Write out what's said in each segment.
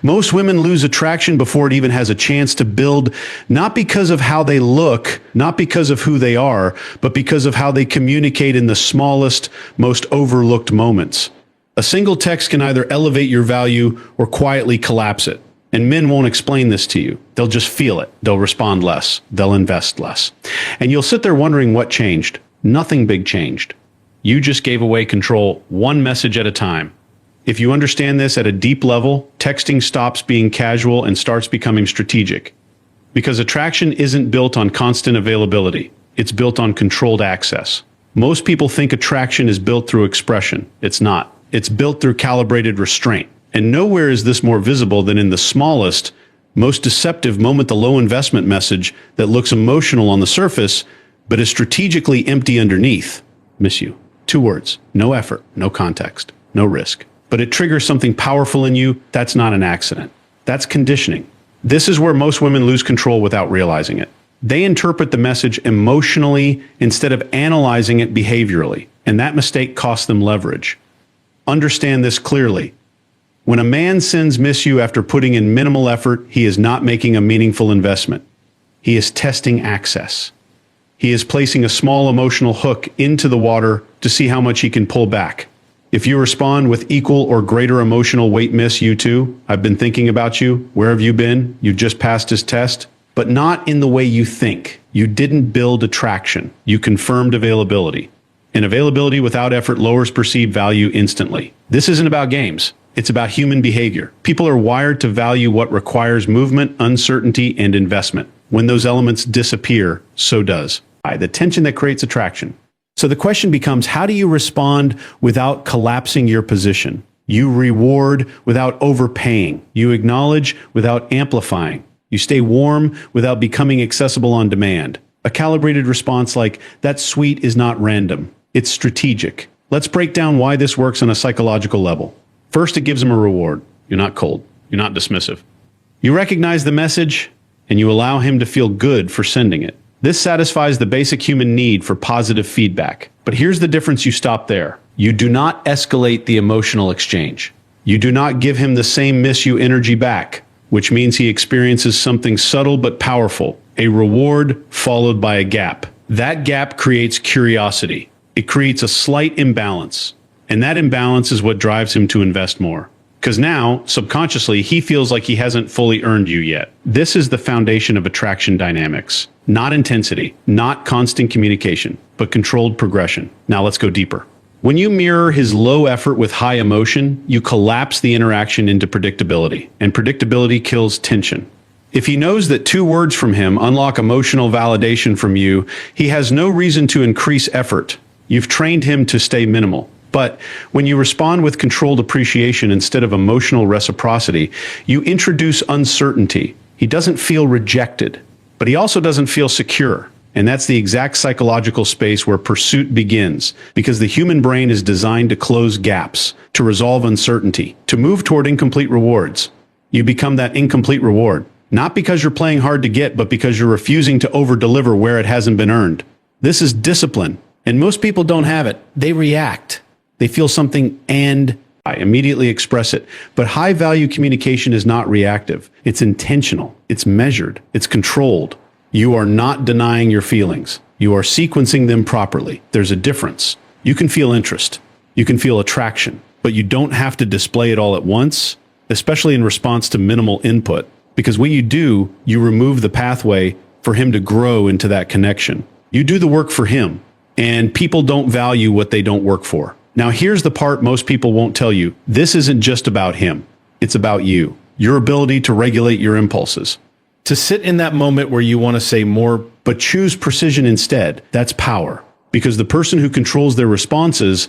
Most women lose attraction before it even has a chance to build, not because of how they look, not because of who they are, but because of how they communicate in the smallest, most overlooked moments. A single text can either elevate your value or quietly collapse it. And men won't explain this to you. They'll just feel it. They'll respond less. They'll invest less. And you'll sit there wondering what changed. Nothing big changed. You just gave away control one message at a time. If you understand this at a deep level, texting stops being casual and starts becoming strategic. Because attraction isn't built on constant availability. It's built on controlled access. Most people think attraction is built through expression. It's not. It's built through calibrated restraint. And nowhere is this more visible than in the smallest, most deceptive moment, the low investment message that looks emotional on the surface, but is strategically empty underneath. Miss you. 2 words. No effort, no context, no risk. But it triggers something powerful in you. That's not an accident. That's conditioning. This is where most women lose control without realizing it. They interpret the message emotionally instead of analyzing it behaviorally, and that mistake costs them leverage. Understand this clearly. When a man sends miss you after putting in minimal effort, he is not making a meaningful investment. He is testing access. He is placing a small emotional hook into the water to see how much he can pull back. If you respond with equal or greater emotional weight, miss you too, I've been thinking about you, where have you been? You just passed his test, but not in the way you think. You didn't build attraction. You confirmed availability. And availability without effort lowers perceived value instantly. This isn't about games. It's about human behavior. People are wired to value what requires movement, uncertainty, and investment. When those elements disappear, so does the tension that creates attraction. So the question becomes, how do you respond without collapsing your position? You reward without overpaying. You acknowledge without amplifying. You stay warm without becoming accessible on demand. A calibrated response like, "That's sweet," is not random. It's strategic. Let's break down why this works on a psychological level. First, it gives him a reward. You're not cold. You're not dismissive. You recognize the message, and you allow him to feel good for sending it. This satisfies the basic human need for positive feedback. But here's the difference: you stop there. You do not escalate the emotional exchange. You do not give him the same miss you energy back, which means he experiences something subtle but powerful, a reward followed by a gap. That gap creates curiosity. It creates a slight imbalance. And that imbalance is what drives him to invest more. Because now, subconsciously, he feels like he hasn't fully earned you yet. This is the foundation of attraction dynamics. Not intensity, not constant communication, but controlled progression. Now let's go deeper. When you mirror his low effort with high emotion, you collapse the interaction into predictability, and predictability kills tension. If he knows that 2 words from him unlock emotional validation from you, he has no reason to increase effort. You've trained him to stay minimal. But when you respond with controlled appreciation instead of emotional reciprocity, you introduce uncertainty. He doesn't feel rejected, but he also doesn't feel secure. And that's the exact psychological space where pursuit begins, because the human brain is designed to close gaps, to resolve uncertainty, to move toward incomplete rewards. You become that incomplete reward, not because you're playing hard to get, but because you're refusing to over-deliver where it hasn't been earned. This is discipline, and most people don't have it. They react. They feel something and I immediately express it. But high-value communication is not reactive. It's intentional. It's measured. It's controlled. You are not denying your feelings. You are sequencing them properly. There's a difference. You can feel interest. You can feel attraction. But you don't have to display it all at once, especially in response to minimal input. Because when you do, you remove the pathway for him to grow into that connection. You do the work for him. And people don't value what they don't work for. Now, here's the part most people won't tell you. This isn't just about him. It's about you. Your ability to regulate your impulses. To sit in that moment where you want to say more, but choose precision instead. That's power. Because the person who controls their responses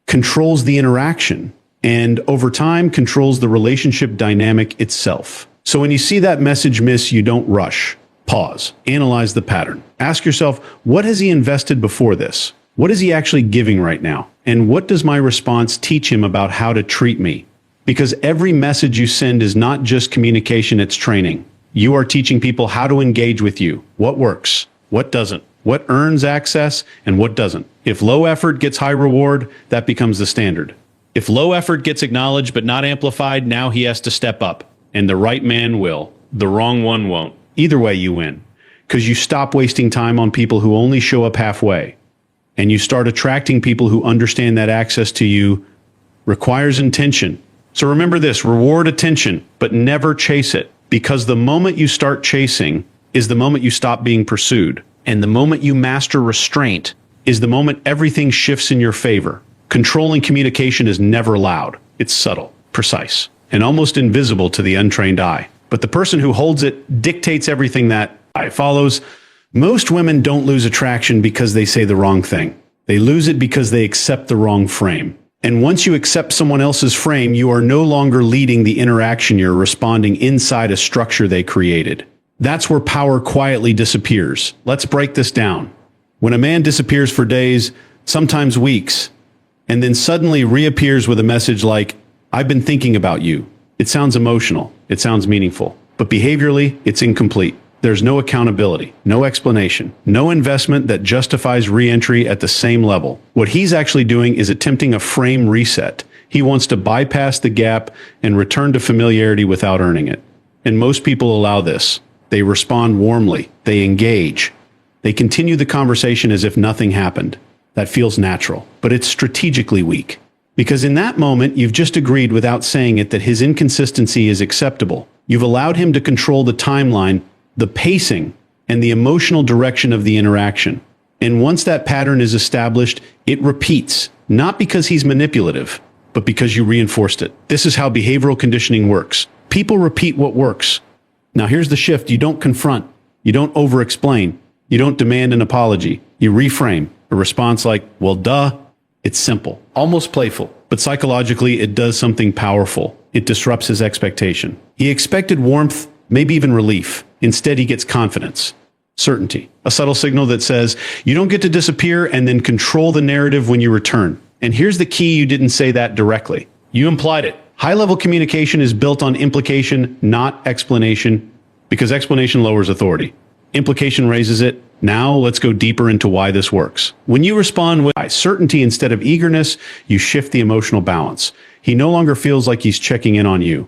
controls the interaction. And over time, controls the relationship dynamic itself. So when you see that message miss, you don't rush. Pause. Analyze the pattern. Ask yourself, what has he invested before this? What is he actually giving right now? And what does my response teach him about how to treat me? Because every message you send is not just communication, it's training. You are teaching people how to engage with you. What works? What doesn't? What earns access and what doesn't? If low effort gets high reward, that becomes the standard. If low effort gets acknowledged but not amplified, now he has to step up. And the right man will. The wrong one won't. Either way, you win. Because you stop wasting time on people who only show up halfway. And you start attracting people who understand that access to you requires intention. So remember this, reward attention, but never chase it. Because the moment you start chasing is the moment you stop being pursued. And the moment you master restraint is the moment everything shifts in your favor. Controlling communication is never loud. It's subtle, precise, and almost invisible to the untrained eye. But the person who holds it dictates everything that eye follows. Most women don't lose attraction because they say the wrong thing. They lose it because they accept the wrong frame. And once you accept someone else's frame, you are no longer leading the interaction, you're responding inside a structure they created. That's where power quietly disappears. Let's break this down. When a man disappears for days, sometimes weeks, and then suddenly reappears with a message like, "I've been thinking about you." It sounds emotional. It sounds meaningful. But behaviorally, it's incomplete. There's no accountability, no explanation, no investment that justifies re-entry at the same level. What he's actually doing is attempting a frame reset. He wants to bypass the gap and return to familiarity without earning it. And most people allow this. They respond warmly. They engage. They continue the conversation as if nothing happened. That feels natural, but it's strategically weak. Because in that moment, you've just agreed without saying it that his inconsistency is acceptable. You've allowed him to control the timeline, the pacing, and the emotional direction of the interaction. And once that pattern is established, it repeats, not because he's manipulative, but because you reinforced it. This is how behavioral conditioning works. People repeat what works. Now here's the shift. You don't confront. You don't over-explain. You don't demand an apology. You reframe. A response like, "Well, duh." It's simple, almost playful, but psychologically it does something powerful. It disrupts his expectation. He expected warmth, maybe even relief. Instead, he gets confidence, certainty, a subtle signal that says, you don't get to disappear and then control the narrative when you return. And here's the key, you didn't say that directly. You implied it. High-level communication is built on implication, not explanation, because explanation lowers authority. Implication raises it. Now let's go deeper into why this works. When you respond with certainty instead of eagerness, you shift the emotional balance. He no longer feels like he's checking in on you.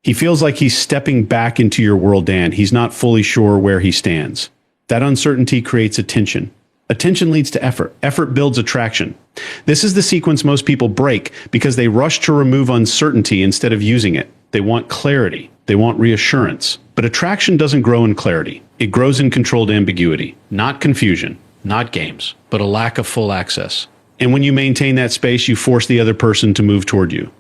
He feels like he's stepping back into your world, Dan. He's not fully sure where he stands. That uncertainty creates attention. Attention leads to effort. Effort builds attraction. This is the sequence most people break because they rush to remove uncertainty instead of using it. They want clarity. They want reassurance. But attraction doesn't grow in clarity. It grows in controlled ambiguity, not confusion, not games, but a lack of full access. And when you maintain that space, you force the other person to move toward you.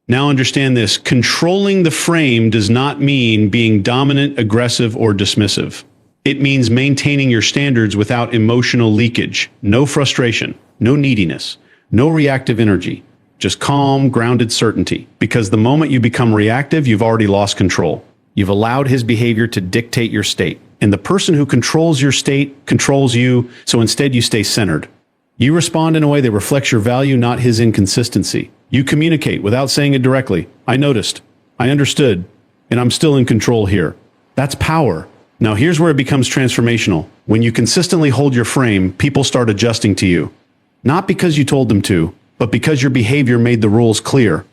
Now understand this, controlling the frame does not mean being dominant, aggressive, or dismissive. It means maintaining your standards without emotional leakage, no frustration, no neediness, no reactive energy, just calm, grounded certainty. Because the moment you become reactive, you've already lost control. You've allowed his behavior to dictate your state. And the person who controls your state controls you, so instead you stay centered. You respond in a way that reflects your value, not his inconsistency. You communicate without saying it directly. I noticed, I understood, and I'm still in control here. That's power. Now here's where it becomes transformational. When you consistently hold your frame, people start adjusting to you. Not because you told them to, but because your behavior made the rules clear.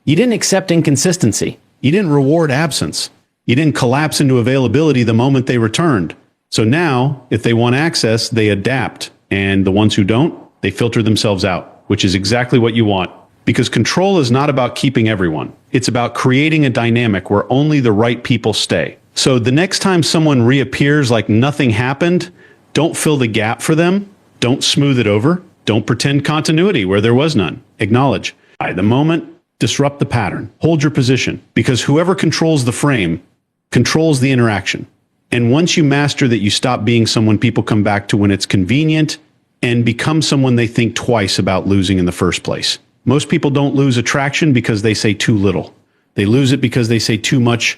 You didn't accept inconsistency. You didn't reward absence. You didn't collapse into availability the moment they returned. So now, if they want access, they adapt. And the ones who don't, they filter themselves out, which is exactly what you want. Because control is not about keeping everyone. It's about creating a dynamic where only the right people stay. So the next time someone reappears like nothing happened, don't fill the gap for them. Don't smooth it over. Don't pretend continuity where there was none. Acknowledge. By the moment, disrupt the pattern. Hold your position. Because whoever controls the frame controls the interaction. And once you master that, you stop being someone people come back to when it's convenient and become someone they think twice about losing in the first place. Most people don't lose attraction because they say too little. They lose it because they say too much,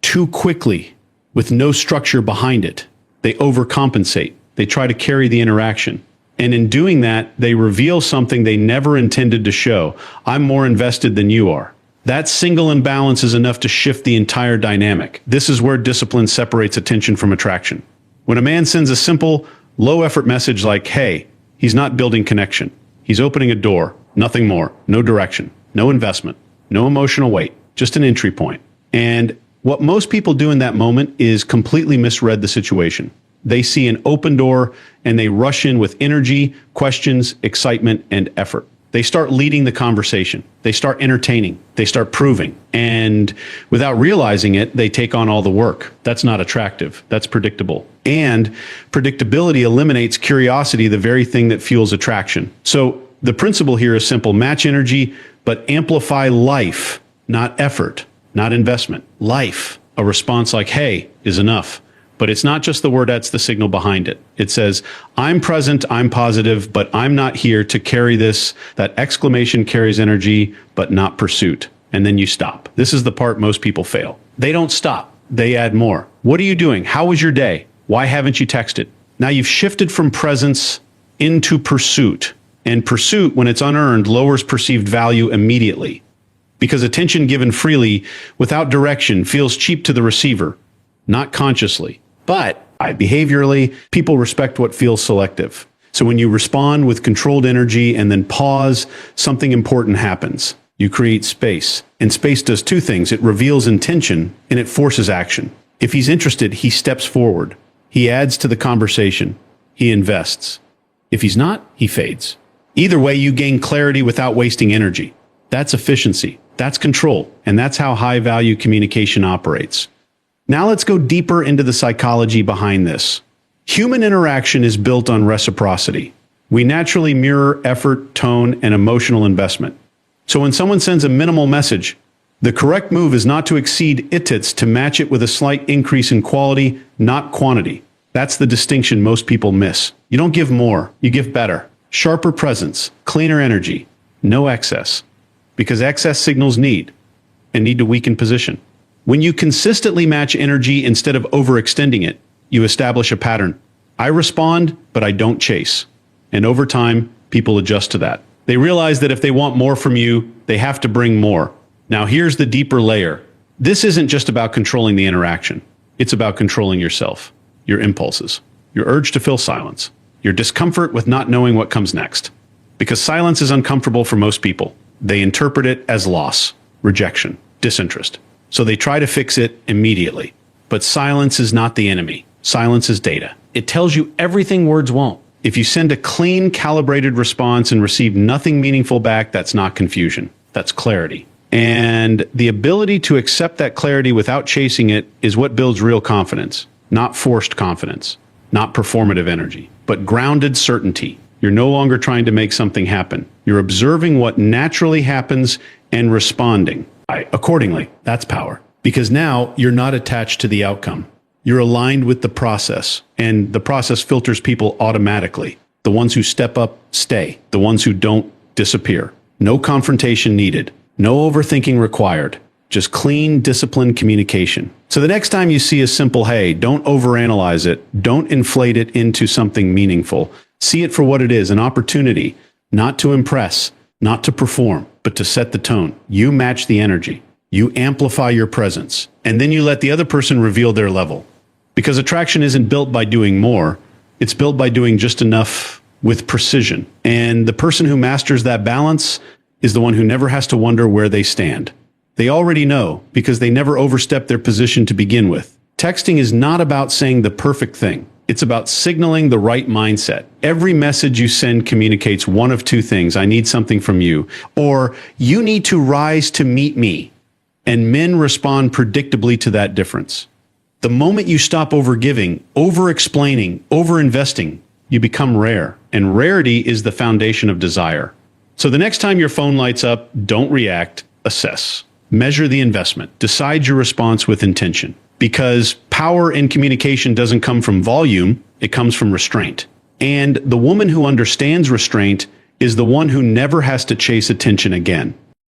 too quickly, with no structure behind it. They overcompensate. They try to carry the interaction. And in doing that, they reveal something they never intended to show. I'm more invested than you are. That single imbalance is enough to shift the entire dynamic. This is where discipline separates attention from attraction. When a man sends a simple, low-effort message like, hey, he's not building connection. He's opening a door, nothing more, no direction. no investment, no emotional weight, just an entry point. And what most people do in that moment is completely misread the situation. They see an open door and they rush in with energy, questions, excitement, and effort. They start leading the conversation. They start entertaining. They start proving. And without realizing it, they take on all the work. That's not attractive. That's predictable. And predictability eliminates curiosity, the very thing that fuels attraction. So the principle here is simple. Match energy, but amplify life, not effort, not investment. Life. A response like, hey, is enough. But it's not just the word, that's the signal behind it. It says, I'm present, I'm positive, but I'm not here to carry this. That exclamation carries energy, but not pursuit. And then you stop. This is the part most people fail. They don't stop. They add more. What are you doing? How was your day? Why haven't you texted? Now you've shifted from presence into pursuit. And pursuit, when it's unearned, lowers perceived value immediately. Because attention given freely, without direction, feels cheap to the receiver, not consciously. But behaviorally, people respect what feels selective. So when you respond with controlled energy and then pause, something important happens. You create space. And space does two things. It reveals intention and it forces action. If he's interested, he steps forward. He adds to the conversation. He invests. If he's not, he fades. Either way, you gain clarity without wasting energy. That's efficiency. That's control. And that's how high-value communication operates. Now let's go deeper into the psychology behind this. Human interaction is built on reciprocity. We naturally mirror effort, tone, and emotional investment. So when someone sends a minimal message, the correct move is not to exceed ITITs to match it with a slight increase in quality, not quantity. That's the distinction most people miss. You don't give more, you give better. Sharper presence, cleaner energy, no excess. Because excess signals need to weaken position. When you consistently match energy instead of overextending it, you establish a pattern. I respond, but I don't chase. And over time, people adjust to that. They realize that if they want more from you, they have to bring more. Now here's the deeper layer. This isn't just about controlling the interaction. It's about controlling yourself, your impulses, your urge to fill silence, your discomfort with not knowing what comes next. Because silence is uncomfortable for most people. They interpret it as loss, rejection, disinterest. So they try to fix it immediately. But silence is not the enemy. Silence is data. It tells you everything words won't. If you send a clean, calibrated response and receive nothing meaningful back, that's not confusion. That's clarity. And the ability to accept that clarity without chasing it is what builds real confidence. Not forced confidence. Not performative energy. But grounded certainty. You're no longer trying to make something happen. You're observing what naturally happens and responding accordingly. That's power. Because now you're not attached to the outcome. You're aligned with the process, and the process filters people automatically. The ones who step up, stay. The ones who don't, disappear. No confrontation needed. No overthinking required. Just clean, disciplined communication. So the next time you see a simple hey, don't overanalyze it. Don't inflate it into something meaningful. See it for what it is, an opportunity, not to impress, not to perform, but to set the tone. You match the energy. You amplify your presence. And then you let the other person reveal their level. Because attraction isn't built by doing more. It's built by doing just enough with precision. And the person who masters that balance is the one who never has to wonder where they stand. They already know because they never overstep their position to begin with. Texting is not about saying the perfect thing. It's about signaling the right mindset. Every message you send communicates one of two things. I need something from you. Or you need to rise to meet me. And men respond predictably to that difference. The moment you stop overgiving, over-explaining, over-investing, you become rare. And rarity is the foundation of desire. So the next time your phone lights up, don't react, assess. Measure the investment. Decide your response with intention. Because power in communication doesn't come from volume, it comes from restraint. And the woman who understands restraint is the one who never has to chase attention again.